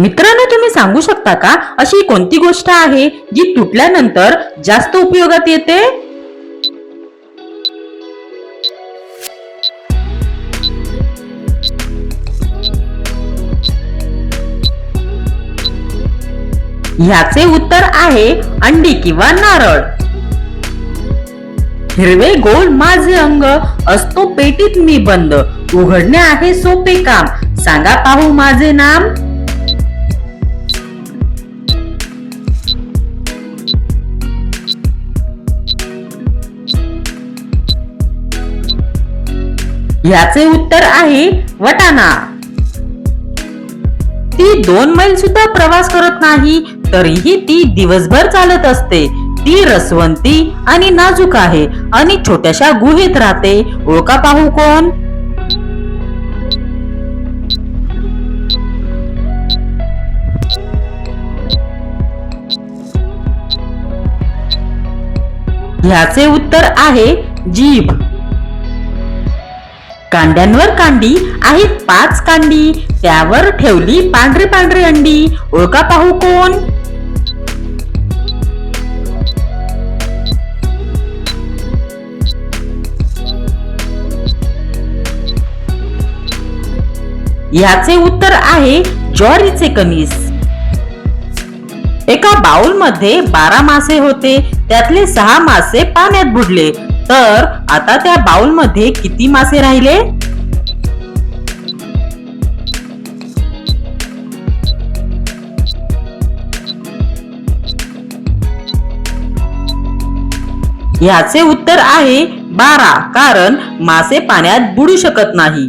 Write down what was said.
मित्रांनो, तुम्ही सांगू शकता का अशी कोणती गोष्ट आहे जी तुटल्यानंतर जास्त उपयोगात येते? ह्याचे उत्तर आहे अंडी किंवा नारळ. हिरवे गोल माझे अंग, असतो पेटीत मी बंद, उघडणे आहे सोपे काम, सांगा पाहू माझे नाम. ह्याचे उत्तर आहे वटाणा. ती 2 मैल सुद्धा प्रवास करत नाही, तरीही ती दिवसभर चालत असते. ती रसवंती आणि नाजूक आहे आणि छोट्याशा गुहेत राहते. ओळखा पाहू कोण? ह्याचे उत्तर आहे जीभ. कांड्यांवर कांडी आहेत 5 कांडी, त्यावर ठेवली पांढरी पांढरी अंडी. ओळखा पाहू कोण? याचे उत्तर आहे ज्वारीचे कणीस. एका बाउल मध्ये 12 मासे होते, त्यातले 6 मासे पाण्यात बुडले. तर आता त्या बाउल मध्ये किती मासे राहिले? याचे उत्तर आहे 12, कारण मासे पाण्यात बुडू शकत नाही.